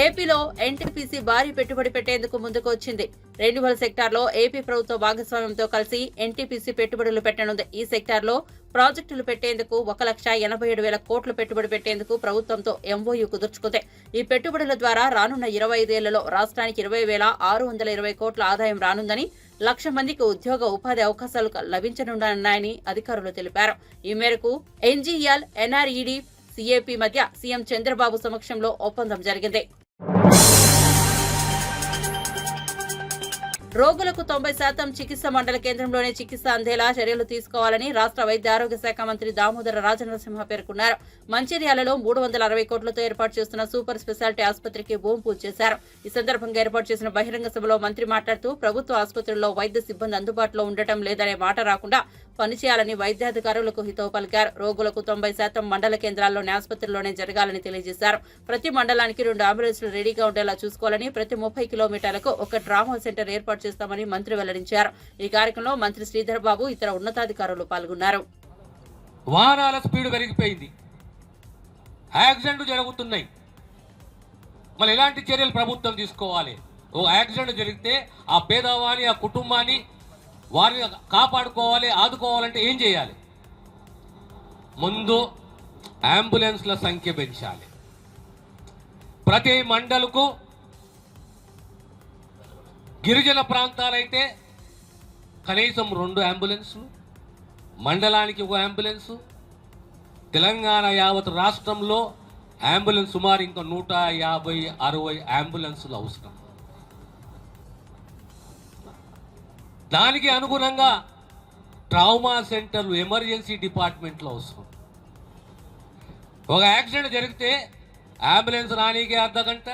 ఏపీలో ఎన్టీపీసీ భారీ పెట్టుబడి పెట్టేందుకు ముందుకు వచ్చింది. రెన్యూవల్ సెక్టార్లో ఏపీ ప్రభుత్వ భాగస్వామ్యంతో కలిసి ఎన్టీపీసీ పెట్టుబడులు పెట్టనుంది. ఈ సెక్టార్లో ప్రాజెక్టులు పెట్టేందుకు 1,87,000 కోట్లు పెట్టుబడి పెట్టేందుకు ప్రభుత్వంతో ఎంఓయూ కుదుర్చుకుంది. ఈ పెట్టుబడుల ద్వారా రానున్న 25 ఏళ్లలో రాష్ట్రానికి 20,620 కోట్ల ఆదాయం రానుందని, 1,00,000 మందికి ఉద్యోగ ఉపాధి అవకాశాలు లభించనున్నాయని అధికారులు తెలిపారు. ఈ మేరకు ఎన్జీఎల్, ఎన్ఆర్ఈడీ, సిఏపీ మధ్య సీఎం చంద్రబాబు సమక్షంలో ఒప్పందం జరిగింది. రోగులకు 90% చికిత్స మండల కేంద్రంలోనే చికిత్స అందేలా చర్యలు తీసుకోవాలని రాష్ట్ర వైద్య ఆరోగ్య శాఖ మంత్రి దామోదర రాజనరసింహ పేర్కొన్నారు. మంచిర్యాలలో 360 కోట్లతో ఏర్పాటు చేస్తున్న సూపర్ స్పెషాలిటీ ఆసుపత్రికి భూమి పూజ చేశారు. ఈ సందర్భంగా ఏర్పాటు చేసిన బహిరంగ సభలో మంత్రి మాట్లాడుతూ ప్రభుత్వ ఆసుపత్రుల్లో వైద్య సిబ్బంది అందుబాటులో ఉండటం లేదనే మాట రాకుండా పనిచేయాలని వైద్యాధికారులకు హితవు పలికారు. రోగులకు 90% మండల కేంద్రాల్లోని ఆసుపత్రిలోనే జరగాలని తెలియజేశారు. ప్రతి మండలానికి 2 అంబులెన్స్లు రెడీగా ఉండేలా చూసుకోవాలని, ప్రతి 30 కిలోమీటర్లకు ఒక ట్రామా సెంటర్ ఏర్పాటు చేస్తామని మంత్రి వెల్లడించారు. ఈ కార్యక్రమంలో మంత్రి శ్రీధర్ బాబు, ఇతర ఉన్నతాధికారులు పాల్గొన్నారు. వాహనాల స్పీడ్ పెరిగిపోయింది, యాక్సిడెంట్లు జరుగుతున్నాయి. మరి ఎలాంటి చర్యలు ప్రభుత్వం తీసుకోవాలి? ఓ యాక్సిడెంట్ జరిగితే ఆ పేదవాని, ఆ కుటుంబాన్ని వారిని కాపాడుకోవాలి, ఆదుకోవాలంటే ఏం చేయాలి? ముందు అంబులెన్స్ల సంఖ్య పెంచాలి. ప్రతి మండలకు, గిరిజన ప్రాంతాలైతే కనీసం 2 అంబులెన్సులు, మండలానికి 1 అంబులెన్సు. తెలంగాణ యావత్ రాష్ట్రంలో అంబులెన్స్ సుమారు ఇంకా 150-60 అంబులెన్సులు అవసరం. దానికి అనుగుణంగా ట్రామా సెంటర్లు, ఎమర్జెన్సీ డిపార్ట్మెంట్లో అవసరం. ఒక యాక్సిడెంట్ జరిగితే అంబులెన్స్ రానీకే అర్ధగంట,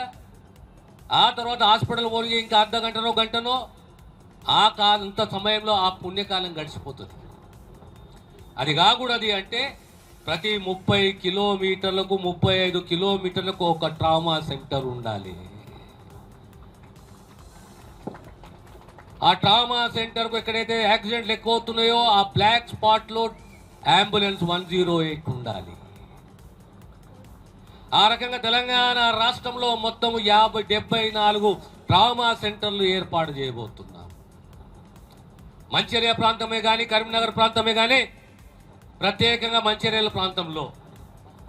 ఆ తర్వాత హాస్పిటల్ పోనీ ఇంకా అర్ధగంటనో గంటనో, అంత సమయంలో ఆ పుణ్యకాలం గడిచిపోతుంది. అది కాకూడదు అంటే ప్రతి 30 కిలోమీటర్లకు, 35 కిలోమీటర్లకు ఒక ట్రామా సెంటర్ ఉండాలి. ఆ ట్రామా సెంటర్కు ఎక్కడైతే యాక్సిడెంట్లు ఎక్కువ అవుతున్నాయో ఆ బ్లాక్ స్పాట్లో అంబులెన్స్ 108 ఉండాలి. ఆ రకంగా తెలంగాణ రాష్ట్రంలో మొత్తం 74 ట్రామా సెంటర్లు ఏర్పాటు చేయబోతున్నాం. మంచిర్యాల ప్రాంతమే కానీ, కరీంనగర్ ప్రాంతమే కానీ, ప్రత్యేకంగా మంచిర్యాల ప్రాంతంలో,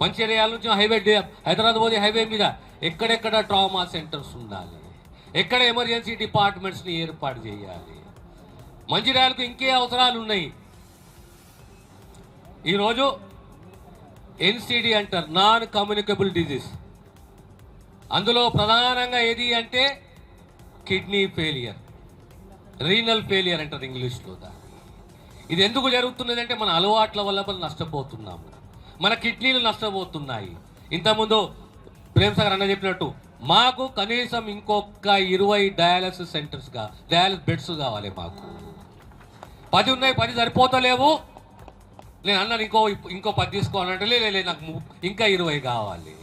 మంచిర్యాల నుంచి హైదరాబాద్ పోతే హైవే మీద ఎక్కడెక్కడ ట్రామా సెంటర్స్ ఉండాలి, ఎక్కడ ఎమర్జెన్సీ డిపార్ట్మెంట్స్ని ఏర్పాటు చేయాలి. మంచిర్యాలకు ఇంకే అవసరాలు ఉన్నాయి. ఈరోజు ఎన్సిడి అంటారు, నాన్ కమ్యూనికబుల్ డిజీజ్. అందులో ప్రధానంగా ఏది అంటే కిడ్నీ ఫెయిలియర్, రీనల్ ఫెయిలియర్ అంటారు ఇంగ్లీష్లో. ఇది ఎందుకు జరుగుతున్నది అంటే మన అలవాట్ల వల్ల మనం నష్టపోతున్నాము, మన కిడ్నీలు నష్టపోతున్నాయి. ఇంతకుముందు ప్రేమ్సాగర్ అన్న చెప్పినట్టు మాకు కనీసం ఇంకొక 20 డయాలసిస్ సెంటర్స్గా, డయాలసిస్ బెడ్స్ కావాలి. మాకు 10 ఉన్నాయి, 10 సరిపోతలేవు. నేను అన్నాను ఇంకో 10 తీసుకోవాలంటే లేదు, నాకు ఇంకా 20 కావాలి.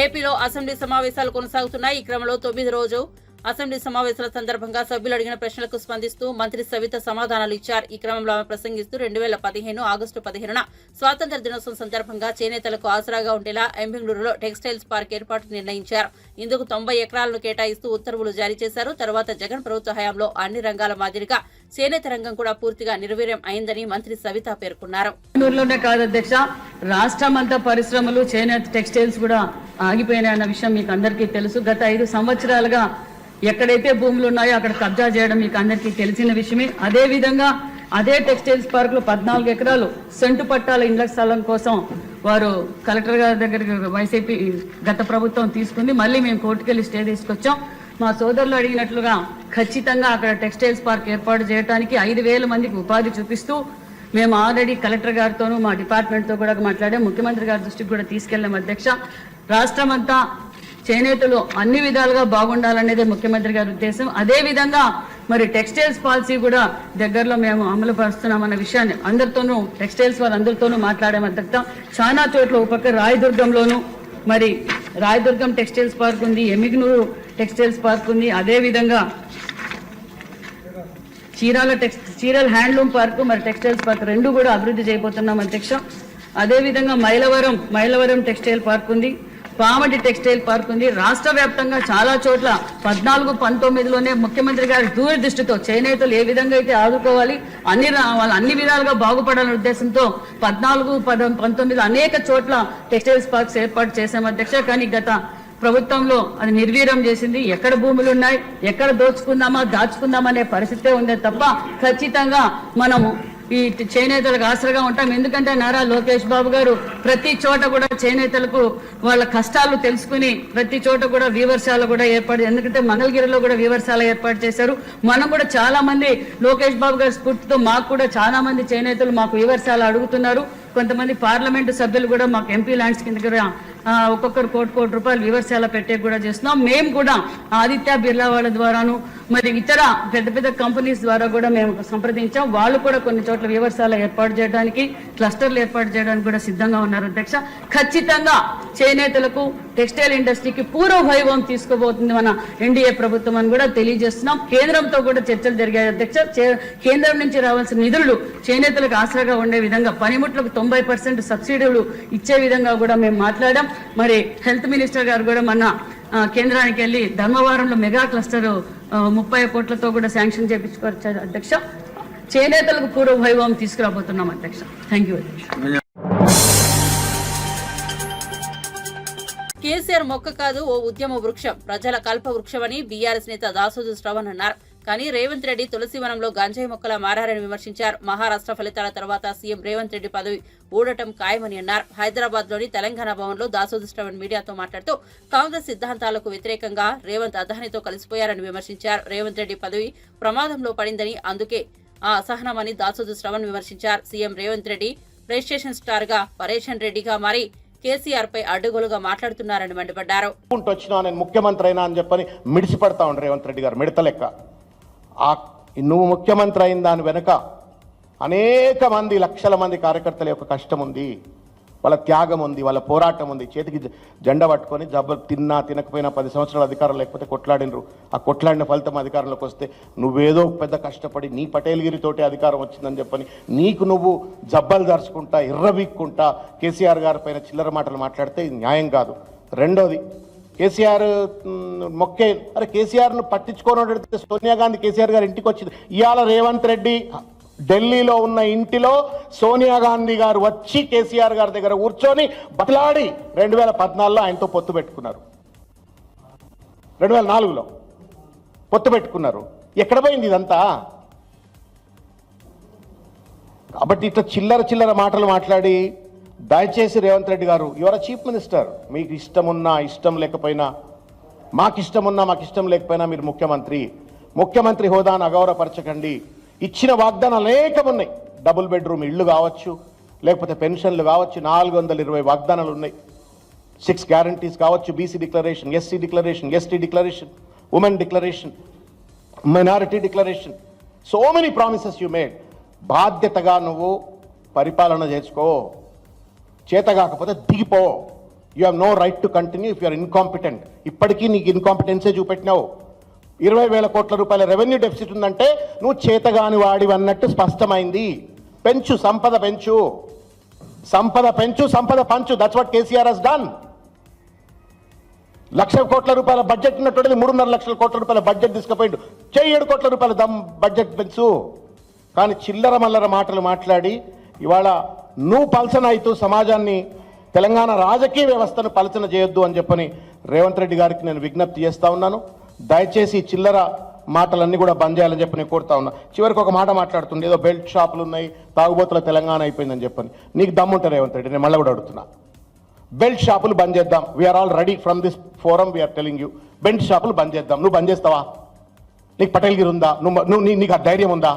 ఏపీలో అసెంబ్లీ సమావేశాలు కొనసాగుతున్నాయి. ఈ క్రమంలో 9వ రోజు అసెంబ్లీ సమావేశాల సందర్భంగా సభ్యులు అడిగిన ప్రశ్నలకు స్పందిస్తూ మంత్రి సవిత సమాధానాలు ఇచ్చారు. ఈ క్రమంలో ఆమె ప్రసంగిస్తూ 2015 ఆగస్టు 15న స్వాతంత్ర్య దినోత్సవం సందర్భంగా చేనేతలకు ఆసరాగా ఉండేలా ఎంబెంగళూరులో టెక్స్టైల్స్ పార్క్ ఏర్పాటు నిర్ణయించారు. ఇందుకు 90 ఎకరాలను కేటాయిస్తూ ఉత్తర్వులు జారీ చేశారు. తర్వాత జగన్ ప్రభుత్వ హయాంలో అన్ని రంగాల మాదిరిగా చేనేత రంగం కూడా పూర్తిగా నిర్వీర్యం అయిందని మంత్రి సవిత పేర్కొన్నారు. రాష్ట్రం అంతా పరిశ్రమలు, చేనేత, టెక్స్టైల్స్ కూడా ఆగిపోయినాయన్న విషయం మీకు అందరికీ తెలుసు. గత 5 సంవత్సరాలుగా ఎక్కడైతే భూములు ఉన్నాయో అక్కడ కబ్జా చేయడం మీకు అందరికీ తెలిసిన విషయమే. అదేవిధంగా అదే టెక్స్టైల్స్ పార్క్ లో 14 ఎకరాలు సెంటు పట్టాల ఇండ్ల స్థలం కోసం వారు కలెక్టర్ గారి దగ్గరికి వైసీపీ గత ప్రభుత్వం తీసుకుంది. మళ్ళీ మేము కోర్టుకెళ్లి స్టే తీసుకొచ్చాం. మా సోదరులు అడిగినట్లుగా ఖచ్చితంగా అక్కడ టెక్స్టైల్స్ పార్క్ ఏర్పాటు చేయడానికి 5,000 మందికి ఉపాధి చూపిస్తూ మేము ఆల్రెడీ కలెక్టర్ గారితోనూ మా డిపార్ట్మెంట్తో కూడా మాట్లాడాం. ముఖ్యమంత్రి గారి దృష్టికి కూడా తీసుకెళ్లాం. అధ్యక్ష, రాష్ట్రం అంతా చేనేతలు అన్ని విధాలుగా బాగుండాలనేదే ముఖ్యమంత్రి గారి ఉద్దేశం. అదేవిధంగా మరి టెక్స్టైల్స్ పాలసీ కూడా దగ్గరలో మేము అమలు పరుస్తున్నామన్న విషయాన్ని అందరితోనూ, టెక్స్టైల్స్ వాళ్ళందరితోనూ మాట్లాడాం. అధ్యక్ష, చాలా చోట్ల ఒక పక్క రాయదుర్గంలోనూ మరి రాయదుర్గం టెక్స్టైల్స్ పార్క్ ఉంది, ఎమిగ్నూరు టెక్స్టైల్స్ పార్క్ ఉంది, అదేవిధంగా చీరాల హ్యాండ్లూమ్ పార్క్, మరి టెక్స్టైల్స్ పార్క్ 2 కూడా అభివృద్ధి చేయబోతున్నాం. అధ్యక్ష, అదేవిధంగా మైలవరం టెక్స్టైల్ పార్క్ ఉంది, పామటి టెక్స్టైల్ పార్క్ ఉంది. రాష్ట్ర వ్యాప్తంగా చాలా చోట్ల 14-19లోనే ముఖ్యమంత్రి గారి దూరదృష్టితో చేనేతలు ఏ విధంగా అయితే ఆదుకోవాలి, వాళ్ళు అన్ని విధాలుగా బాగుపడాలనే ఉద్దేశంతో 14-19 అనేక చోట్ల టెక్స్టైల్స్ పార్క్స్ ఏర్పాటు చేశాం అధ్యక్ష. కానీ గత ప్రభుత్వంలో అది నిర్వీర్యం చేసింది. ఎక్కడ భూములు ఉన్నాయి, ఎక్కడ దాచుకుందామా అనే పరిస్థితే ఉందే తప్ప ఖచ్చితంగా మనము ఈ చేనేతలకు ఆసరగా ఉంటాం. ఎందుకంటే నారా లోకేష్ బాబు గారు ప్రతి చోట కూడా చేనేతలకు వాళ్ళ కష్టాలు తెలుసుకుని ప్రతి చోట కూడా వీవర్శాల కూడా ఏర్పాటు, ఎందుకంటే మంగళగిరిలో కూడా వీవర్శాల ఏర్పాటు చేశారు. మనం కూడా చాలా మంది లోకేష్ బాబు గారి స్ఫూర్తితో మాకు కూడా చాలా మంది చేనేతలు మాకు వీవర్శాల అడుగుతున్నారు. కొంతమంది పార్లమెంటు సభ్యులు కూడా మాకు ఎంపీ ల్యాండ్స్ కింద కూడా ఒక్కొక్కరు కోటి రూపాయలు వివర్శాల పెట్టే కూడా చేస్తున్నాం. మేము కూడా ఆదిత్య బిర్లా వాళ్ళ ద్వారాను మరి ఇతర పెద్ద కంపెనీస్ ద్వారా కూడా మేము సంప్రదించాం. వాళ్ళు కూడా కొన్ని చోట్ల వివర్శాల ఏర్పాటు చేయడానికి, క్లస్టర్లు ఏర్పాటు చేయడానికి కూడా సిద్ధంగా ఉన్నారు అధ్యక్ష. ఖచ్చితంగా చేనేతలకు టెక్స్టైల్ ఇండస్ట్రీకి పూర్వ వైభవం తీసుకోబోతుంది మన ఎన్డీఏ ప్రభుత్వం అని కూడా తెలియజేస్తున్నాం. కేంద్రంతో కూడా చర్చలు జరిగాయి అధ్యక్ష. కేంద్రం నుంచి రావాల్సిన నిధులు చేనేతలకు ఆసరాగా ఉండే విధంగా పనిముట్లకు 90% సబ్సిడీలు ఇచ్చే విధంగా కూడా మేము మాట్లాడాం. మరి హెల్త్ మినిస్టర్ గారు కూడా మొన్న కేంద్రానికి వెళ్ళి ధర్మవరంలో మెగా క్లస్టర్ 30 కోట్లతో కూడా శాంక్షన్ చేయించుకోవచ్చు అధ్యక్ష. చేనేతలకు పూర్వ వైభవం తీసుకురాబోతున్నాం అధ్యక్ష. థ్యాంక్ యూ అధ్యక్ష. కేసీఆర్ మొక్క కాదు, ఓ ఉద్యమ వృక్షం, ప్రజల కల్ప వృక్షమని బీఆర్ఎస్ నేత దాసోజు శ్రవణ్ అన్నారు. కానీ రేవంత్ రెడ్డి తులసివనంలో గంజాయి మొక్కలా మారారని విమర్శించారు. మహారాష్ట్ర ఫలితాల తర్వాత సీఎం రేవంత్ రెడ్డి పదవి ఊడటం ఖాయమని అన్నారు. హైదరాబాద్ లోని తెలంగాణ భవన్లో దాసోజు శ్రవణ్ మీడియాతో మాట్లాడుతూ కాంగ్రెస్ సిద్ధాంతాలకు వ్యతిరేకంగా రేవంత్ అదానితో కలిసిపోయారని విమర్శించారు. రేవంత్ రెడ్డి పదవి ప్రమాదంలో పడిందని, అందుకే ఆ అసహనమని దాసోజు శ్రవణ్ విమర్శించారు. CM Revanth Reddy play station star గా పరేషన్ రెడ్డిగా మారి కేసీఆర్ పై అడ్డగోలుగా మాట్లాడుతున్నారని మండిపడ్డారు. నేను ముఖ్యమంత్రి అయినా అని చెప్పని మిడిసిపడతా ఉండే రేవంత్ రెడ్డి గారు మిడత లెక్క. నువ్వు ముఖ్యమంత్రి అయిన దాని వెనుక అనేక మంది, లక్షల మంది కార్యకర్తల యొక్క కష్టం ఉంది, వాళ్ళ త్యాగం ఉంది, వాళ్ళ పోరాటం ఉంది. చేతికి జెండా పట్టుకొని తినకపోయినా 10 సంవత్సరాల అధికారం లేకపోతే కొట్లాడినరు. ఆ కొట్లాడిన ఫలితం అధికారంలోకి వస్తే నువ్వేదో పెద్ద కష్టపడి నీ పటేల్గిరితోటి అధికారం వచ్చిందని చెప్పని నీకు నువ్వు జబ్బలు దర్చుకుంటా ఎర్రబీక్కుంటా కేసీఆర్ గారి పైన చిల్లర మాటలు మాట్లాడితే ఇది న్యాయం కాదు. రెండోది, కేసీఆర్ మొక్కే, అరే కేసీఆర్ను పట్టించుకోనడితే సోనియా గాంధీ కేసీఆర్ గారు ఇంటికి వచ్చింది. ఇవాళ రేవంత్ రెడ్డి ఢిల్లీలో ఉన్న ఇంటిలో సోనియా గాంధీ గారు వచ్చి కేసీఆర్ గారి దగ్గర కూర్చొని బతలాడి 2014లో ఆయనతో పొత్తు పెట్టుకున్నారు. 2004లో పొత్తు పెట్టుకున్నారు. ఎక్కడ పోయింది ఇదంతా? కాబట్టి ఇట్లా చిల్లర మాటలు మాట్లాడి దయచేసి రేవంత్ రెడ్డి గారు, యువర్ చీఫ్ మినిస్టర్, మీకు ఇష్టమున్నా ఇష్టం లేకపోయినా, మాకు ఇష్టం లేకపోయినా మీరు ముఖ్యమంత్రి హోదాను అగౌరవపరచకండి. ఇచ్చిన వాగ్దానాలు అనేకమున్నాయి. డబుల్ బెడ్రూమ్ ఇళ్ళు కావచ్చు, లేకపోతే పెన్షన్లు కావచ్చు, 420 వాగ్దానాలు ఉన్నాయి. 6 గ్యారంటీస్ కావచ్చు, BC declaration, SC declaration, ST declaration, women declaration, minority declaration, so many promises you made. బాధ్యతగా నువ్వు పరిపాలన చేసుకో. చేత కాకపోతే దిగిపో. You have no right to continue if you're incompetent. ఇప్పటికీ నీకు ఇన్కాంపిటెన్సే చూపెట్టినావు. 20,000 కోట్ల రూపాయల రెవెన్యూ డెఫిసిట్ ఉందంటే నువ్వు చేతగాని వాడివి అన్నట్టు స్పష్టమైంది. పెంచు, సంపద పెంచు, సంపద పంచు. That's what KCR has done. 1,00,000 కోట్ల రూపాయల బడ్జెట్ ఉన్నటువంటిది 3.5 లక్షల కోట్ల రూపాయల బడ్జెట్ తీసుకుపోయిండు. 7 కోట్ల రూపాయల బడ్జెట్ పెంచు. కానీ చిల్లర మల్లర మాటలు మాట్లాడి ఇవాళ నువ్వు పలచన అవుతూ సమాజాన్ని, తెలంగాణ రాజకీయ వ్యవస్థను పలచన చేయొద్దు అని చెప్పని రేవంత్ రెడ్డి గారికి నేను విజ్ఞప్తి చేస్తా ఉన్నాను. దయచేసి చిల్లర మాటలన్నీ కూడా బంద్ చేయాలని చెప్పి నేను కోరుతా ఉన్నా. చివరికి ఒక మాట మాట్లాడుతుంది, ఏదో బెల్ట్ షాపులు ఉన్నాయి, తాగుబోతుల తెలంగాణ అయిపోయిందని చెప్పని. నీకు దమ్ముంటే రేవంత్ రెడ్డి, నేను మళ్ళీ కూడా అడుగుతున్నా, బెల్ట్ షాపులు బంద్ చేద్దాం. We are already from this forum, we are telling you, belt షాపులు బంద్ చేద్దాం. నువ్వు బంద్ చేస్తావా? నీకు పటేల్గిరి ఉందా? నీకు ఆ ధైర్యం ఉందా?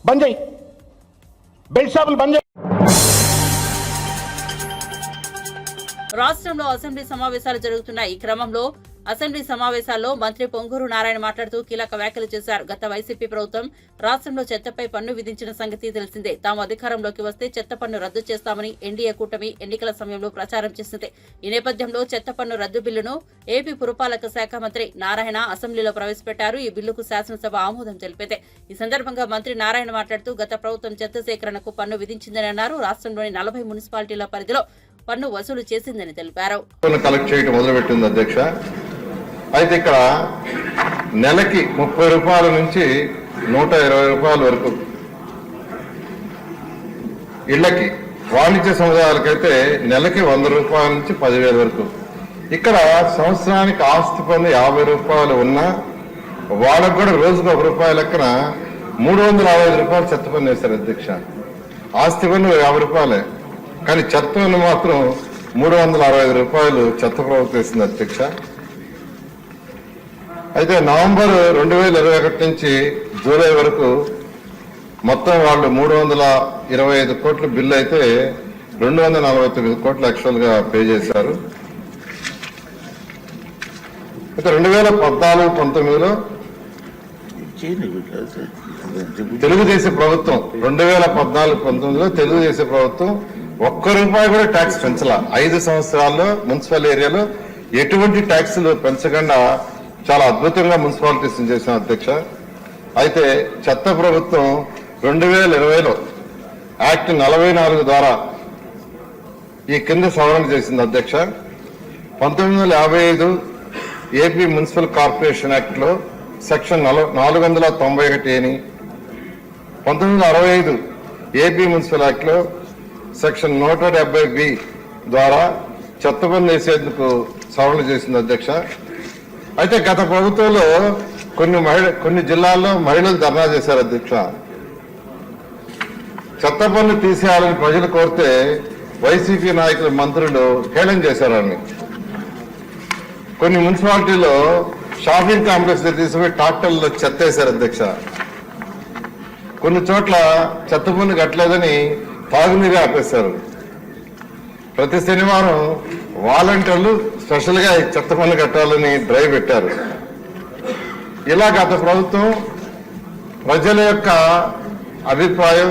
బంద్ చేయి, బెల్ట్ షాపులు బంద్ చేయి. రాష్ట్రంలో అసెంబ్లీ సమావేశాలు జరుగుతున్న ఈ క్రమంలో అసెంబ్లీ సమావేశాల్లో మంత్రి పొంగూరు నారాయణ మాట్లాడుతూ కీలక వ్యాఖ్యలు చేశారు. గత వైసీపీ ప్రభుత్వం రాష్ట్రంలో చెత్తపై పన్ను విధించిన సంగతి తెలిసిందే. తాము అధికారంలోకి వస్తే చెత్త పన్ను రద్దు చేస్తామని ఎన్డీఏ కూటమి ఎన్నికల సమయంలో ప్రచారం చేసింది. ఈ నేపథ్యంలో చెత్త పన్ను రద్దు బిల్లును ఏపీ పురపాలక శాఖ మంత్రి నారాయణ అసెంబ్లీలో ప్రవేశపెట్టారు. ఈ బిల్లుకు శాసనసభ ఆమోదం తెలిపింది. ఈ సందర్భంగా మంత్రి నారాయణ మాట్లాడుతూ గత ప్రభుత్వం చెత్త సేకరణకు పన్ను విధించిందని అన్నారు. రాష్ట్రంలోని 40 మున్సిపాలిటీల పరిధిలో పన్ను వసూలు చేసిందని తెలిపారు. కలెక్ట్ చేయడం మొదలుపెట్టింది అధ్యక్ష. అయితే ఇక్కడ నెలకి 30 రూపాయల నుంచి 120 రూపాయల వరకు ఇళ్లకి, వాణిజ్య సముదాయాలకైతే నెలకి 100 రూపాయల నుంచి 10,000 వరకు. ఇక్కడ సంవత్సరానికి ఆస్తి పన్ను 50 రూపాయలు ఉన్నా వాళ్ళకు కూడా రోజుకు 1 రూపాయల లెక్కన 365 రూపాయలు చెత్త పన్ను వేశారు అధ్యక్ష. ఆస్తి పన్ను 50 రూపాయలే, కానీ చెత్త పన్ను మాత్రం 365 రూపాయలు చెత్త ప్రభుత్వం వేసింది అధ్యక్ష. అయితే నవంబర్ 2021 నుంచి జూలై వరకు మొత్తం వాళ్ళు 325 కోట్ల బిల్లు అయితే 249 కోట్లు యాక్చువల్ గా పే చేశారు. అయితే 2014-19లో తెలుగుదేశం ప్రభుత్వం 2014-19లో తెలుగుదేశం ప్రభుత్వం 1 రూపాయి కూడా ట్యాక్స్ పెంచాల. 5 సంవత్సరాల్లో మున్సిపల్ ఏరియాలో ఎటువంటి ట్యాక్సులు పెంచకుండా చాలా అద్భుతంగా మున్సిపాలిటీస్ చేసిన అధ్యక్ష. అయితే చెత్త ప్రభుత్వం 2020లో యాక్ట్ 44 ద్వారా ఈ కింద సవరణ చేసింది అధ్యక్ష. 1955 ఏపీ మున్సిపల్ కార్పొరేషన్ యాక్ట్ లో సెక్షన్ 491 1965 ఏపీ మున్సిపల్ యాక్ట్ లో సెక్షన్ 170B ద్వారా చెత్త పన్ను వేసేందుకు సవరణ చేసింది అధ్యక్ష. అయితే గత ప్రభుత్వంలో కొన్ని జిల్లాల్లో మహిళలు ధర్నా చేశారు అధ్యక్ష. చెత్త పన్ను తీసేయాలని ప్రజలు కోరితే వైసీపీ నాయకులు, మంత్రులు హేళన చేశారని కొన్ని మున్సిపాలిటీలో షాపింగ్ కాంప్లెక్స్ తీసుకుపోయి ట్రాక్టర్లో చెత్త వేశారు అధ్యక్ష. కొన్ని చోట్ల చెత్త పన్ను కట్టలేదని తాగునీరు ఆపేశారు. ప్రతి శనివారం వాలంటీర్లు స్పెషల్ గా చెత్త పన్ను కట్టాలని డ్రైవ్ పెట్టారు. ఇలా గత ప్రభుత్వం ప్రజల యొక్క అభిప్రాయం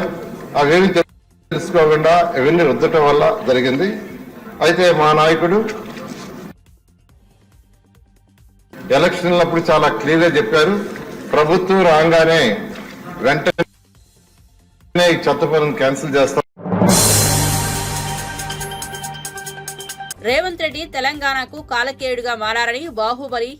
అవేమి తెలుసుకోకుండా ఇవన్నీ రుద్దటం వల్ల జరిగింది. అయితే మా నాయకుడు ఎలక్షన్లప్పుడు చాలా క్లియర్ గా చెప్పారు, ప్రభుత్వం రాగానే వెంటనే చెత్త పన్ను క్యాన్సిల్ చేస్తాం. రేవంత్ రెడ్డి తెలంగాణకు కాలకేయుడుగా మారారని, బాహుబలి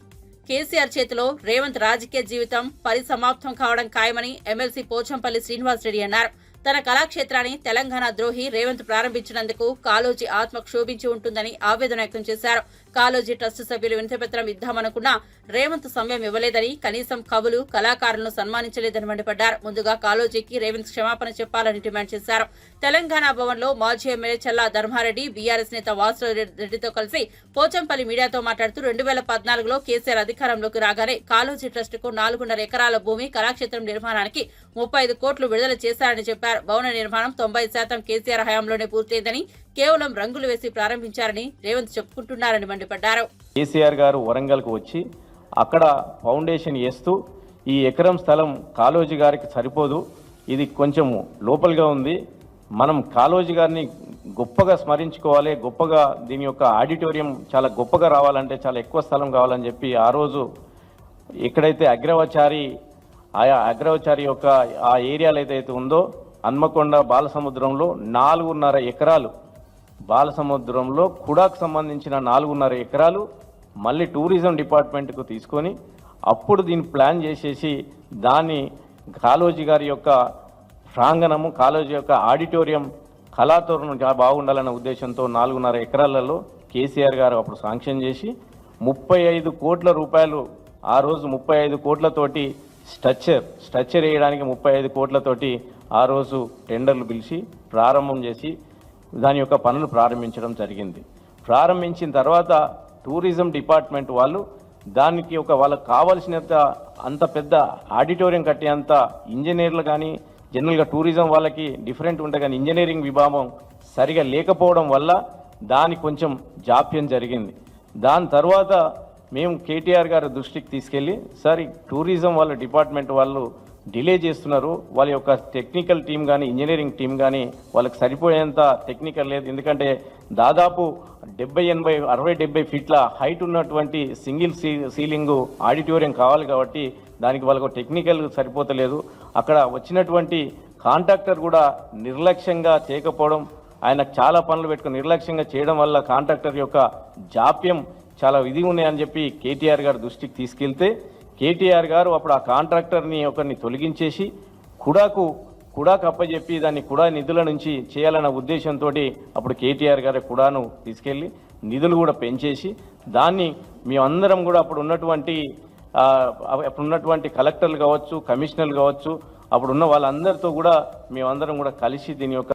కేసీఆర్ చేతిలో రేవంత్ రాజకీయ జీవితం పరిసమాప్తం కావడం ఖాయమని ఎమ్మెల్సీ పోచంపల్లి శ్రీనివాసరెడ్డి అన్నారు. తన కళాక్షేత్రాన్ని తెలంగాణ ద్రోహి రేవంత్ ప్రారంభించినందుకు కాళోజీ ఆత్మ క్షోభించి ఉంటుందని ఆవేదన వ్యక్తం చేశారు. కాళోజీ ట్రస్ట్ సభ్యులు వినతిపత్రం ఇద్దామనుకున్నా రేవంత్ సమయం ఇవ్వలేదని, కనీసం కవులు, కళాకారులను సన్మానించలేదని మండిపడ్డారు. ముందుగా కాళోజీకి రేవంత్ క్షమాపణ చెప్పాలని డిమాండ్ చేశారు. తెలంగాణ భవన్ లో మాజీ ఎమ్మెల్యే చల్లా ధర్మారెడ్డి, బీఆర్ఎస్ నేత వాసురెడ్డితో కలిసి పోచంపల్లి మీడియాతో మాట్లాడుతూ 2014లో కేసీఆర్ అధికారంలోకి రాగానే కాళోజీ ట్రస్ట్ కు 4.5 ఎకరాల భూమి, కళాక్షేత్రం నిర్మాణానికి 35 కోట్లు విడుదల చేశారని చెప్పారు. భవన నిర్మాణం 90% కేసీఆర్ హయాంలోనే పూర్తయిందని, కేవలం రంగులు వేసి ప్రారంభించారని రేవంత్ చెప్పుకుంటున్నారని మండిపడ్డారు. కేసీఆర్ గారు వరంగల్కు వచ్చి అక్కడ ఫౌండేషన్ వేస్తూ ఈ ఎకరం స్థలం కాళోజీ గారికి సరిపోదు, ఇది కొంచెం లోపలిగా ఉంది, మనం కాళోజీ గారిని గొప్పగా స్మరించుకోవాలి, గొప్పగా దీని యొక్క ఆడిటోరియం చాలా గొప్పగా రావాలంటే చాలా ఎక్కువ స్థలం కావాలని చెప్పి ఆ రోజు ఎక్కడైతే అగ్రవచారి యొక్క ఆ ఏరియాలో ఏదైతే ఉందో హన్మకొండ బాలసముద్రంలో 4.5 ఎకరాలు, బాలసముద్రంలో కుడాకు సంబంధించిన 4.5 ఎకరాలు మళ్ళీ టూరిజం డిపార్ట్మెంట్కు తీసుకొని అప్పుడు దీన్ని ప్లాన్ చేసేసి దాన్ని కాళోజీ గారి యొక్క ప్రాంగణము, కాళోజీ యొక్క ఆడిటోరియం, కళాతోరణం బాగుండాలనే ఉద్దేశంతో 4.5 ఎకరాలలో కేసీఆర్ గారు అప్పుడు శాంక్షన్ చేసి 35 కోట్ల రూపాయలు, ఆ రోజు 35 కోట్లతోటి స్ట్రక్చర్ వేయడానికి 35 కోట్లతోటి ఆ రోజు టెండర్లు పిలిచి ప్రారంభం చేసి దాని యొక్క పనులు ప్రారంభించడం జరిగింది. ప్రారంభించిన తర్వాత టూరిజం డిపార్ట్మెంట్ వాళ్ళు దానికి వాళ్ళకి కావాల్సినంత అంత పెద్ద ఆడిటోరియం కట్టేంత ఇంజనీర్లు కానీ, జనరల్గా టూరిజం వాళ్ళకి డిఫరెంట్ ఉంటాయి కానీ ఇంజనీరింగ్ విభాగం సరిగా లేకపోవడం వల్ల దానికి కొంచెం జాప్యం జరిగింది. దాని తర్వాత మేము కేటీఆర్ గారి దృష్టికి తీసుకెళ్ళి సార్ ఈ టూరిజం వాళ్ళ డిపార్ట్మెంట్ వాళ్ళు డిలే చేస్తున్నారు, వాళ్ళ యొక్క టెక్నికల్ టీం కానీ ఇంజనీరింగ్ టీం కానీ వాళ్ళకి సరిపోయేంత టెక్నికల్ లేదు. ఎందుకంటే దాదాపు 60-70 ఫీట్ల హైట్ ఉన్నటువంటి సింగిల్ సీలింగ్ ఆడిటోరియం కావాలి కాబట్టి దానికి వాళ్ళకు టెక్నికల్ సరిపోతలేదు. అక్కడ వచ్చినటువంటి కాంట్రాక్టర్ కూడా నిర్లక్ష్యంగా చేయకపోవడం, ఆయన చాలా పనులు పెట్టుకుని నిర్లక్ష్యంగా చేయడం వల్ల కాంట్రాక్టర్ యొక్క జాప్యం చాలా ఇది ఉన్నాయని చెప్పి కేటీఆర్ గారు దృష్టికి తీసుకెళ్తే కేటీఆర్ గారు అప్పుడు ఆ కాంట్రాక్టర్ని ఒకరిని తొలగించేసి కుడాకు అప్పచెప్పి దాన్ని కుడా నిధుల నుంచి చేయాలన్న ఉద్దేశంతో అప్పుడు కేటీఆర్ గారు కుడాను తీసుకెళ్లి నిధులు కూడా పెంచేసి దాన్ని మేమందరం కూడా అప్పుడు ఉన్నటువంటి కలెక్టర్లు కావచ్చు, కమిషనర్లు కావచ్చు, అప్పుడున్న వాళ్ళందరితో కూడా మేమందరం కూడా కలిసి దీని యొక్క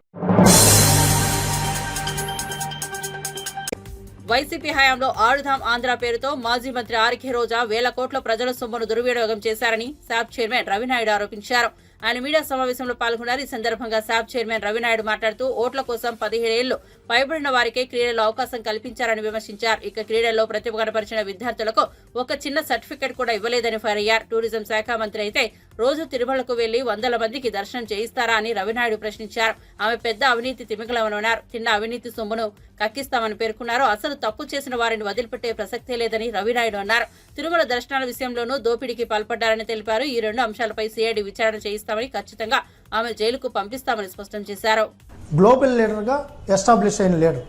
వైసీపీ హయాంలో ఆడుధాం ఆంధ్ర పేరుతో మాజీ మంత్రి ఆర్కే రోజా వేల కోట్ల ప్రజల సొమ్మును దుర్వినియోగం చేశారని శాప్ చైర్మన్ రవినాయుడు ఆరోపించారు. ఆయన మీడియా సమావేశంలో పాల్గొన్నారు. ఈ సందర్భంగా శాప్ చైర్మన్ రవినాయుడు మాట్లాడుతూ ఓట్ల కోసం 17 ఏళ్లు పైబడిన వారికే క్రీడల్లో అవకాశం కల్పించారని విమర్శించారు. ఇక క్రీడల్లో ప్రతిభ కనపరిచిన విద్యార్థులకు ఒక చిన్న సర్టిఫికెట్ కూడా ఇవ్వలేదని ఫైర్ అయ్యారు. టూరిజం శాఖ మంత్రి అయితే రోజు తిరుమలకు వెళ్లి వందల మందికి దర్శనం చేయిస్తారా అని రవినాయుడు ప్రశ్నించారు. ఆమె పెద్ద అవినీతి తిమింగలమన్నారు. తిన్న అవినీతి సొమ్మును కక్కిస్తామని పేర్కొన్నారు. అసలు తప్పు చేసిన వారిని వదిలిపెట్టే ప్రసక్తే లేదని రవినాయుడు అన్నారు. తిరుమల దర్శనాల విషయంలోనూ దోపిడీకి పాల్పడ్డారని తెలిపారు. ఈ 2 అంశాలపై సిఐడి విచారణ చేయిస్తామని, ఖచ్చితంగా ఆమె జైలుకు పంపిస్తామని స్పష్టం చేశారు. గ్లోబల్ లీడర్గా ఎస్టాబ్లిష్ అయిన లీడర్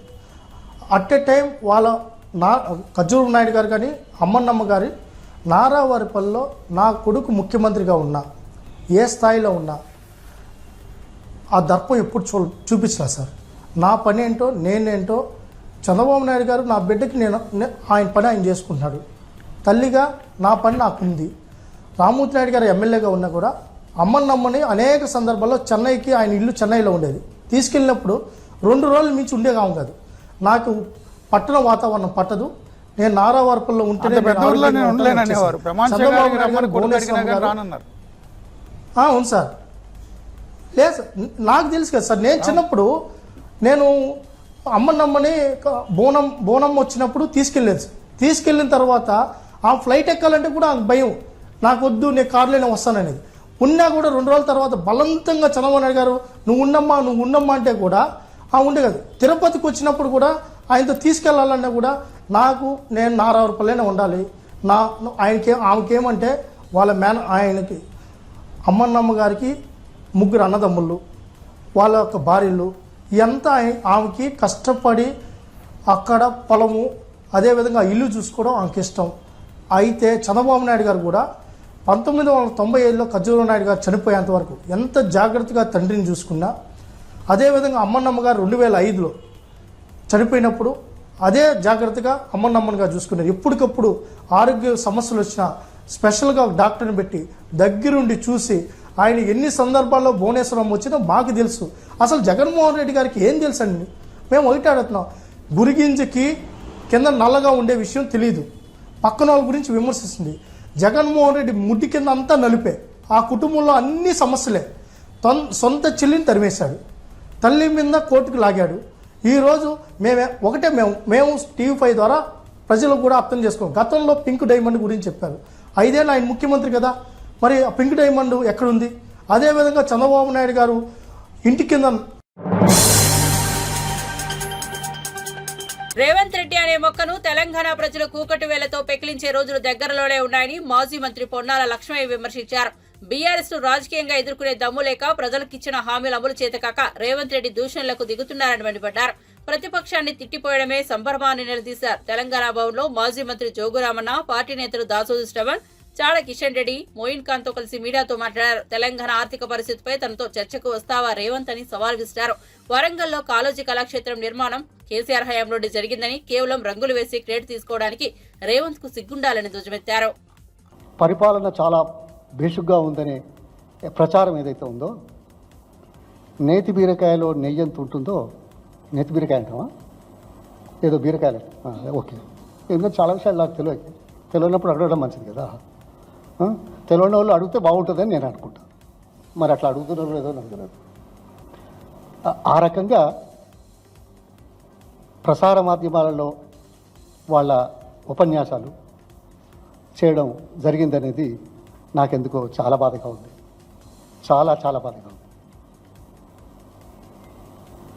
అట్ ఏ టైం వాళ్ళ ఖజ్జూర్ నాయుడు గారు కానీ అమ్మన్నమ్మ గారి నారావారిపల్లిలో నా కొడుకు ముఖ్యమంత్రిగా ఉన్నా, ఏ స్థాయిలో ఉన్నా ఆ దర్పం ఎప్పుడు చూపించలే సార్. నా పని ఏంటో నేనేంటో చంద్రబాబు నాయుడు గారు నా బిడ్డకి ఆయన పని ఆయన చేసుకుంటున్నాడు. తల్లిగా నా పని నాకుంది. రామ్మూర్తి నాయుడు గారు ఎమ్మెల్యేగా ఉన్నా కూడా అమ్మన్నమ్మని అనేక సందర్భాల్లో చెన్నైకి, ఆయన ఇల్లు చెన్నైలో ఉండేది, తీసుకెళ్ళినప్పుడు 2 రోజులు మించి ఉండేగాము కాదు. నాకు పట్టణ వాతావరణం పట్టదు. నేను నారావారిపల్లిలో ఉంటేనే అవును సార్. లేదు సార్, నాకు తెలుసు కదా సార్. నేను చిన్నప్పుడు నేను అమ్మన్నమ్మని బోనం వచ్చినప్పుడు తీసుకెళ్ళలేదు సార్. తీసుకెళ్ళిన తర్వాత ఆ ఫ్లైట్ ఎక్కాలంటే కూడా భయం, నాకు వద్దు, నేను కారులోనే వస్తాననేది. ఉన్నా కూడా 2 రోజుల తర్వాత బలవంతంగా చంద్రబాబు నాయుడు గారు నువ్వు ఉన్నమ్మా అంటే కూడా ఉండే కదా. తిరుపతికి వచ్చినప్పుడు కూడా ఆయనతో తీసుకెళ్లాలన్నా కూడా నేను నారావారిపల్లినే ఉండాలి. ఆమెకేమంటే ఆయనకి అమ్మన్నమ్మ గారికి 3 అన్నదమ్ముళ్ళు, వాళ్ళ యొక్క భార్యలు, ఎంత ఆమెకి కష్టపడి అక్కడ పొలము, అదేవిధంగా ఇల్లు చూసుకోవడం ఆమెకి ఇష్టం. అయితే చంద్రబాబు నాయుడు గారు కూడా 1997లో ఖజ్జూర్ నాయుడు గారు చనిపోయేంత వరకు ఎంత జాగ్రత్తగా తండ్రిని చూసుకున్నా, అదేవిధంగా అమ్మన్నమ్మ గారు 2005లో చనిపోయినప్పుడు అదే జాగ్రత్తగా అమ్మన్నమ్మగా చూసుకున్నారు. ఎప్పటికప్పుడు ఆరోగ్య సమస్యలు వచ్చినా స్పెషల్గా ఒక డాక్టర్ని పెట్టి దగ్గరుండి చూసి, ఆయన ఎన్ని సందర్భాల్లో భువనేశ్వరం వచ్చినా మాకు తెలుసు. అసలు జగన్మోహన్ రెడ్డి గారికి ఏం తెలుసు అండి? మేము ఒకటి అడుగుతున్నాం, గురిగింజకి కింద నల్లగా ఉండే విషయం తెలియదు, పక్కన వాళ్ళ గురించి విమర్శిస్తుంది. జగన్మోహన్ రెడ్డి ముడ్డి కింద అంతా నలిపే, ఆ కుటుంబంలో అన్ని సమస్యలే. సొంత చెల్లిని తరిమేశాడు, తల్లి మీద కోర్టుకు లాగాడు. ఈరోజు మేము TV5 ద్వారా ప్రజలకు కూడా అర్థం చేసుకోం. గతంలో పింక్ డైమండ్ గురించి చెప్పారు. 5 ఏళ్ళు ఆయన ముఖ్యమంత్రి కదా, మరి ఆ పింక్ డైమండ్ ఎక్కడుంది? అదేవిధంగా చంద్రబాబు నాయుడు గారు ఇంటి కింద రేవంత్ రెడ్డి అనే మొక్కను తెలంగాణ ప్రజలు కూకటి వేలతో పెకిలించే రోజులు దగ్గరలోనే ఉన్నాయని మాజీ మంత్రి పొన్నాల లక్ష్మయ్య విమర్శించారు. బీఆర్ఎస్ ను రాజకీయంగా ఎదుర్కొనే దమ్ము లేక ప్రజలకిచ్చిన హామీలు అమలు చేతకాక రేవంత్ రెడ్డి దూషణలకు దిగుతున్నారని మండిపడ్డారు. ప్రతిపక్షాన్ని తిట్టిపోయడమే సంబరమాన్ని నిలదీశారు. తెలంగాణ భవన్ లో మాజీ మంత్రి జోగురామన్న, పార్టీ నేతలు దాసోజు శ్రవణ్, చాడ కిషన్ రెడ్డి, మోయిన్ ఖాన్ తో కలిసి మీడియాతో మాట్లాడారు. తెలంగాణ ఆర్థిక పరిస్థితిపై తనతో చర్చకు వస్తావా రేవంత్ అని సవాల్ విసిరారు. వరంగల్లో కాళోజీ కళాక్షేత్రం నిర్మాణం కేసీఆర్ హయాంలోనే జరిగిందని, కేవలం రంగులు వేసి క్రెడిట్ తీసుకోవడానికి రేవంత్ కు సిగ్గుండాలని ధ్వజమెత్తారు. పరిపాలన చాలా బేషుగ్గా ఉందనే ప్రచారం ఏదైతే ఉందో, నేతి బీరకాయలో నెయ్యి ఎంత ఉంటుందో, నేతి బీరకాయ అంటామా, ఏదో బీరకాయలు, ఓకే. ఎందుకంటే చాలా విషయాలు నాకు తెలియనప్పుడు అడగడం మంచిది కదా. తెలియని వాళ్ళు అడిగితే బాగుంటుందని నేను అనుకుంటాను. మరి అట్లా అడుగుతున్నారు లేదో నాకు తెలియదు. ఆ రకంగా ప్రసార మాధ్యమాలలో వాళ్ళ ఉపన్యాసాలు, చేయడం జరిగిందనేది నాకెందుకో చాలా బాధగా ఉంది. చాలా చాలా బాధగా ఉంది.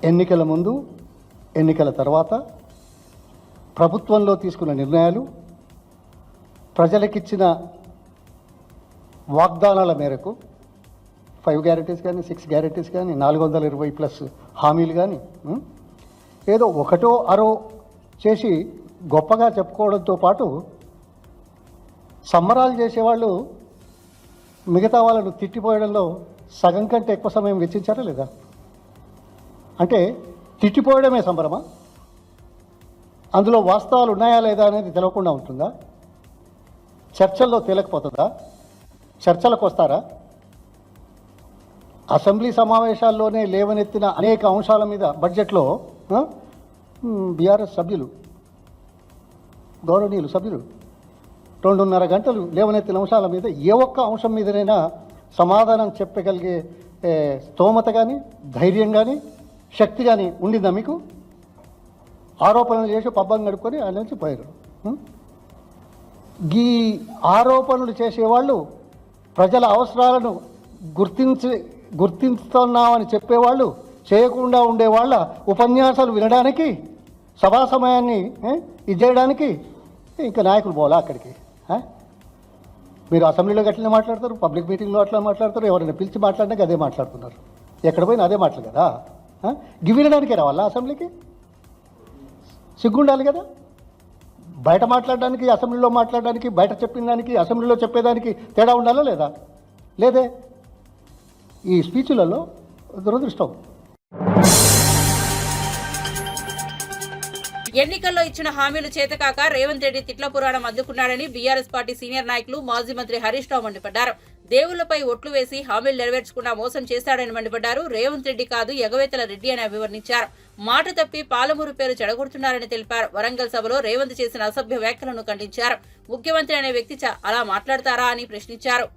ఎన్నికల ముందు, ఎన్నికల తర్వాత ప్రభుత్వంలో తీసుకున్న నిర్ణయాలు, ప్రజలకిచ్చిన వాగ్దానాల మేరకు 5 గ్యారెంటీస్ కానీ, 6 గ్యారెంటీస్ కానీ, 420+ హామీలు కానీ, ఏదో ఒకటో అరో చేసి గొప్పగా చెప్పుకోవడంతో పాటు సంబరాలు చేసేవాళ్ళు మిగతా వాళ్ళను తిట్టిపోయడంలో సగం కంటే ఎక్కువ సమయం వెచ్చించారా లేదా? అంటే తిట్టిపోయడమే సంబరమా? అందులో వాస్తవాలు ఉన్నాయా లేదా అనేది తెలవకుండా ఉంటుందా? చర్చల్లో తేలకపోతుందా? చర్చలకు వస్తారా? అసెంబ్లీ సమావేశాల్లోనే లేవనెత్తిన అనేక అంశాల మీద బడ్జెట్లో బీఆర్ఎస్ సభ్యులు, గౌరవనీయులు సభ్యులు 2.5 గంటలు లేవనెత్తిన అంశాల మీద ఏ ఒక్క అంశం మీదనైనా సమాధానం చెప్పగలిగే స్తోమత కానీ, ధైర్యం కానీ, శక్తి కానీ ఉండిందా మీకు? ఆరోపణలు చేసి పబ్బం గడుపుకొని ఆయన నుంచి పోయారు. ఈ ఆరోపణలు చేసేవాళ్ళు ప్రజల అవసరాలను గుర్తిస్తున్నామని చెప్పేవాళ్ళు, చేయకుండా ఉండేవాళ్ళ ఉపన్యాసాలు వినడానికి, సభా సమయాన్ని ఇది చేయడానికి ఇంకా నాయకులు పోలా అక్కడికి. మీరు అసెంబ్లీలో అట్లనే మాట్లాడతారు, పబ్లిక్ మీటింగ్లో అట్లా మాట్లాడతారు, ఎవరైనా పిలిచి మాట్లాడినాక అదే మాట్లాడుతున్నారు. ఎక్కడ పోయినా అదే మాటలు కదా. వినడానికే రావాలా అసెంబ్లీకి? సిగ్గుండాలి కదా. బయట మాట్లాడడానికి, అసెంబ్లీలో మాట్లాడడానికి, బయట చెప్పిన దానికి, అసెంబ్లీలో చెప్పేదానికి తేడా ఉండాలా లేదా? లేదే. ఈ స్పీచ్లలో దురదృష్టం. ఎన్నికల్లో ఇచ్చిన హామీలు చేతకాక రేవంత్ రెడ్డి తిట్ల పురాణం అందుకున్నాడని బీఆర్ఎస్ పార్టీ సీనియర్ నాయకులు మాజీ మంత్రి హరీష్ రావు మండిపడ్డారు. దేవుళ్లపై ఒట్లు వేసి హామీలు నెరవేర్చకుండా మోసం చేశాడని మండిపడ్డారు. రేవంత్ రెడ్డి కాదు, ఎగవేతల రెడ్డి అని అభివర్ణించారు. మాట తప్పి పాలమూరు పేరు చెడగొడుతున్నారని తెలిపారు. వరంగల్ సభలో రేవంత్ చేసిన అసభ్య వ్యాఖ్యలను ఖండించారు. ముఖ్యమంత్రి అనే వ్యక్తి అలా మాట్లాడతారా అని ప్రశ్నించారు.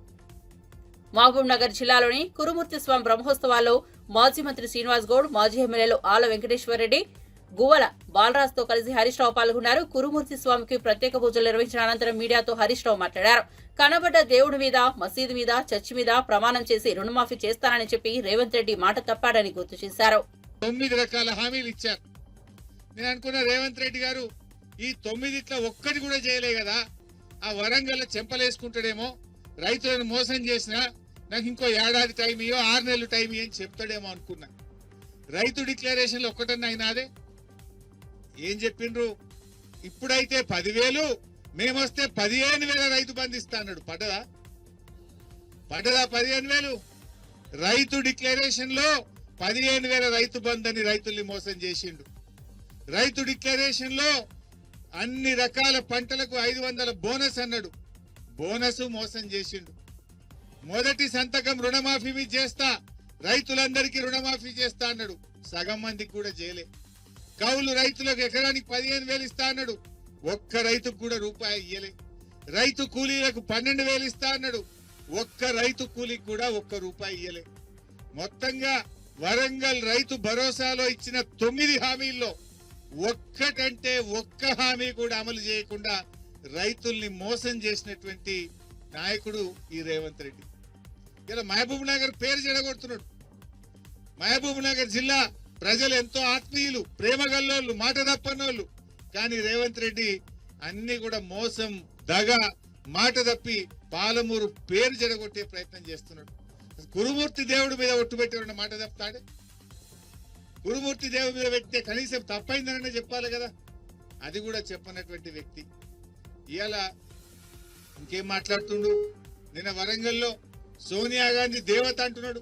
మహబూబ్ నగర్ జిల్లాలోని కురుమూర్తి స్వామి బ్రహ్మోత్సవాల్లో మాజీ మంత్రి శ్రీనివాస్ గౌడ్, మాజీ ఎమ్మెల్యేలు ఆల వెంకటేశ్వరరెడ్డి, గువ్వల బాలరాజ్తో కలిసి హరీష్ రావు పాల్గొన్నారు. కురుమూర్తి స్వామికి ప్రత్యేక పూజలు నిర్వహించిన అనంతరం మీడియాతో హరీష్ రావు మాట్లాడారు. కనబడ్డ దేవుడి మీద, మసీదు మీద, చర్చి మీద ప్రమాణం చేసి రుణమాఫీ చేస్తానని చెప్పి రేవంత్ రెడ్డి మాట తప్పాడని గుర్తు చేశారు. 9 రకాల హామీలు ఇచ్చారు. నేను అనుకున్న రేవంత్ రెడ్డి గారు ఈ 9 ఒక్కటి కూడా చేయలే కదా, ఆ వరంగల్ చెంపలేసుకుంటాడేమో, రైతులను మోసం చేసినా నాకు ఇంకో ఏడాది టైం ఇయ్యో, 6 నెలలు టైం ఇయ్యో అని చెప్తాడేమో అనుకున్నా. రైతు డిక్లరేషన్లు ఒక్కటన్నా అయినాదే? ఏం చెప్పిండ్రు? ఇప్పుడైతే 10,000, మేమొస్తే 15,000 రైతు బంధు ఇస్తా అన్నాడు. పడ్డదా 15,000? రైతు డిక్లరేషన్ లో 15,000 రైతు బంధు అని రైతుల్ని మోసం చేసిండు. రైతు డిక్లరేషన్ లో అన్ని రకాల పంటలకు 500 బోనస్ అన్నాడు. బోనస్ మోసం చేసిండు. మొదటి సంతకం రుణమాఫీ మీద చేస్తా, రైతులందరికీ రుణమాఫీ చేస్తా అన్నాడు. సగం మందికి కూడా చేయలే. కౌలు రైతులకు ఎకరానికి 15,000 ఇస్తా అన్నాడు. ఒక్క రైతుకు కూడా రూపాయి ఇయ్యలే. రైతు కూలీలకు 12,000 ఇస్తా అన్నాడు. ఒక్క రైతు కూలీకి కూడా ఒక్క రూపాయి ఇయ్యలే. మొత్తంగా వరంగల్ రైతు భరోసాలో ఇచ్చిన 9 హామీల్లో ఒక్కటంటే ఒక్క హామీ కూడా అమలు చేయకుండా రైతుల్ని మోసం చేసినటువంటి నాయకుడు ఈ రేవంత్ రెడ్డి. ఇలా మహబూబ్ నగర్ పేరు చెడగొడుతున్నాడు. మహబూబ్ నగర్ జిల్లా ప్రజలు ఎంతో ఆత్మీయులు, ప్రేమగల్లోళ్ళు, మాట తప్పనోళ్ళు. కానీ రేవంత్ రెడ్డి అన్ని కూడా మోసం, దగ, మాట తప్పి పాలమూరు పేరు చెడగొట్టే ప్రయత్నం చేస్తున్నాడు. కురుమూర్తి దేవుడి మీద ఒట్టు పెట్టిన మాట తప్పుతాడే? కురుమూర్తి దేవుడి మీద పెట్టే కనీసం తప్పైందననే చెప్పాలి కదా. అది కూడా చెప్పనటువంటి వ్యక్తి ఇవాళ ఇంకేం మాట్లాడుతుండు? నిన్న వరంగల్లో సోనియా గాంధీ దేవత అంటున్నాడు,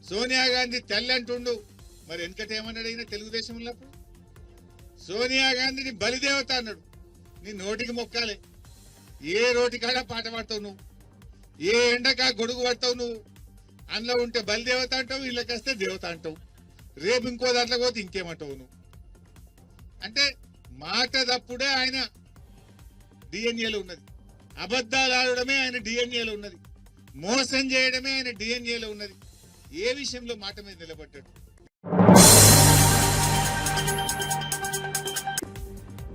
సోనియా గాంధీ తల్లి అంటుండు. మరి వెనకట ఏమన్నాడు అయినా తెలుగుదేశం ఉన్నప్పుడు? సోనియా గాంధీని బలిదేవత అన్నాడు. నీ నోటికి మొక్కాలే. ఏ రోటి కాడ పాట పాడతావు నువ్వు, ఏ ఎండకా గొడుగు పడతావు నువ్వు. అందులో ఉంటే బలిదేవత అంటావు, ఇళ్ళకి వస్తే దేవత అంటావు, రేపు ఇంకో దాంట్లో పోతే ఇంకేమంటావు నువ్వు. అంటే మాట తప్పుడే ఆయన డిఎన్ఏలో ఉన్నది, అబద్ధాలు ఆడడమే ఆయన డిఎన్ఏలో ఉన్నది, మోసం చేయడమే ఆయన డిఎన్ఏలో ఉన్నది. ఏ విషయంలో మాట మీద నిలబడ్డాడు?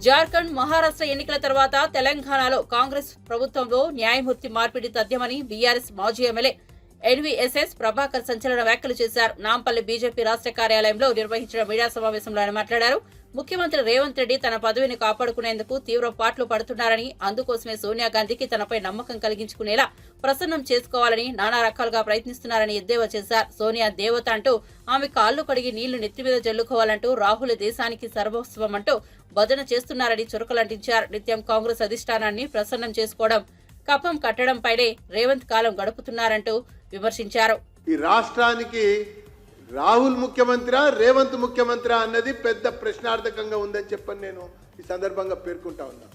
జార్ఖండ్, మహారాష్ట్ర ఎన్నికల తర్వాత తెలంగాణలో కాంగ్రెస్ ప్రభుత్వంలో న్యాయమూర్తి మార్పిడి తథ్యమని బీఆర్ఎస్ మాజీ ఎమ్మెల్యే ఎన్వీఎస్ఎస్ ప్రభాకర్ సంచలన వ్యాఖ్యలు చేశారు. నాంపల్లి బీజేపీ రాష్ట్ర కార్యాలయంలో నిర్వహించిన మీడియా సమావేశంలో ఆయన మాట్లాడారు. ముఖ్యమంత్రి రేవంత్ రెడ్డి తన పదవిని కాపాడుకునేందుకు తీవ్ర పాట్లు పడుతున్నారని, అందుకోసమే సోనియా గాంధీకి తనపై నమ్మకం కలిగించుకునేలా ప్రసన్నం చేసుకోవాలని నానా రకాలుగా ప్రయత్నిస్తున్నారని ఎద్దేవా చేశారు. సోనియా దేవత అంటూ ఆమె కాళ్లు కడిగి నీళ్లు నెత్తిమీద జల్లుకోవాలంటూ రాహుల్ దేశానికి సర్వస్వం అంటూ భజన చేస్తున్నారని చురకలంటించారు. నిత్యం కాంగ్రెస్ అధిష్టానాన్ని ప్రసన్నం చేసుకోవడం, కప్పం కట్టడంపైనే రేవంత్ కాలం గడుపుతున్నారంటూ విమర్శించారు. ఈ రాష్ట్రానికి రాహుల్ ముఖ్యమంత్రి, రేవంత్ ముఖ్యమంత్రి అన్నది పెద్ద ప్రశ్నార్థకంగా ఉందని చెప్పని నేను ఈ సందర్భంగా పేర్కొంటా ఉన్నా.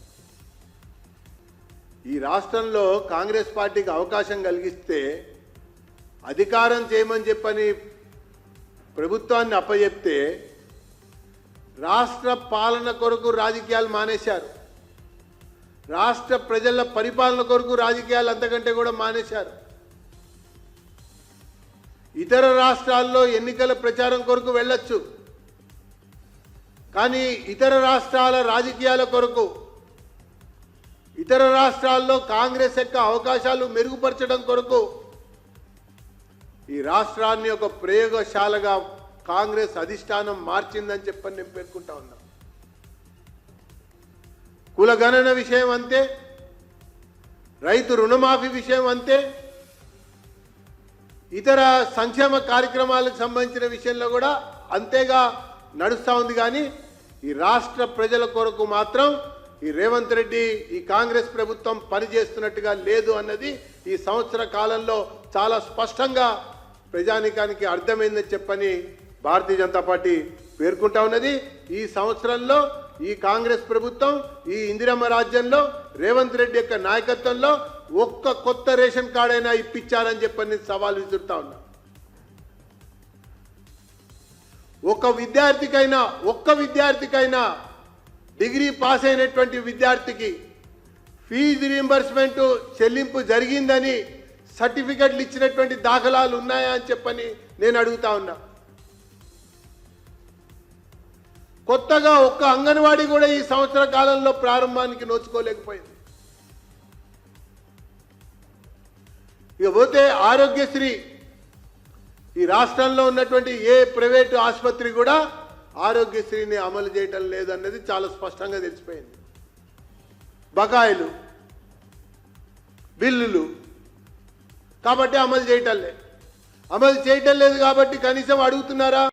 ఈ రాష్ట్రంలో కాంగ్రెస్ పార్టీకి అవకాశం కలిగిస్తే అధికారం చేయమని చెప్పని ప్రభుత్వాన్ని అప్పచెప్తే రాష్ట్ర పాలన కొరకు రాజకీయాలు మానేశారు. రాష్ట్ర ప్రజల పరిపాలన కొరకు రాజకీయాలు అంతకంటే కూడా మానేశారు. ఇతర రాష్ట్రాల్లో ఎన్నికల ప్రచారం కొరకు వెళ్ళొచ్చు, కానీ ఇతర రాష్ట్రాల రాజకీయాల కొరకు, ఇతర రాష్ట్రాల్లో కాంగ్రెస్ యొక్క అవకాశాలు మెరుగుపరచడం కొరకు ఈ రాష్ట్రాన్ని ఒక ప్రయోగశాలగా కాంగ్రెస్ అధిష్టానం మార్చిందని చెప్పని నేను పేర్కొంటా ఉన్నా. కులగణన విషయం అంతే, రైతు రుణమాఫీ విషయం అంతే, ఇతర సంక్షేమ కార్యక్రమాలకు సంబంధించిన విషయంలో కూడా అంతేగా నడుస్తూ ఉంది. కానీ ఈ రాష్ట్ర ప్రజల కొరకు మాత్రం ఈ రేవంత్ రెడ్డి, ఈ కాంగ్రెస్ ప్రభుత్వం పనిచేస్తున్నట్టుగా లేదు అన్నది ఈ సంవత్సర కాలంలో చాలా స్పష్టంగా ప్రజానికానికి అర్థమైందని చెప్పని భారతీయ జనతా పార్టీ పేర్కొంటా ఉన్నది. ఈ సంవత్సరంలో ఈ కాంగ్రెస్ ప్రభుత్వం, ఈ ఇందిరమ్మ రాజ్యంలో రేవంత్ రెడ్డి యొక్క నాయకత్వంలో ఒక్క కొత్త రేషన్ కార్డు అయినా ఇప్పించారని చెప్పని నేను సవాల్ విసురుతా ఉన్నా. ఒక్క విద్యార్థికైనా డిగ్రీ పాస్ అయినటువంటి విద్యార్థికి ఫీజు రీయింబర్స్మెంట్ చెల్లింపు జరిగిందని సర్టిఫికెట్లు ఇచ్చినటువంటి దాఖలాలు ఉన్నాయా అని చెప్పని నేను అడుగుతా ఉన్నా. కొత్తగా ఒక్క అంగన్వాడీ కూడా ఈ సంవత్సర కాలంలో ప్రారంభానికి నోచుకోలేకపోయింది. ఇక పోతే ఆరోగ్యశ్రీ, ఈ రాష్ట్రంలో ఉన్నటువంటి ఏ ప్రైవేటు ఆసుపత్రి కూడా ఆరోగ్యశ్రీని అమలు చేయటం లేదన్నది చాలా స్పష్టంగా తెలిసిపోయింది. బకాయిలు, బిల్లులు కాబట్టి అమలు చేయటం లేదు కాబట్టి కనీసం అడుగుతున్నారా?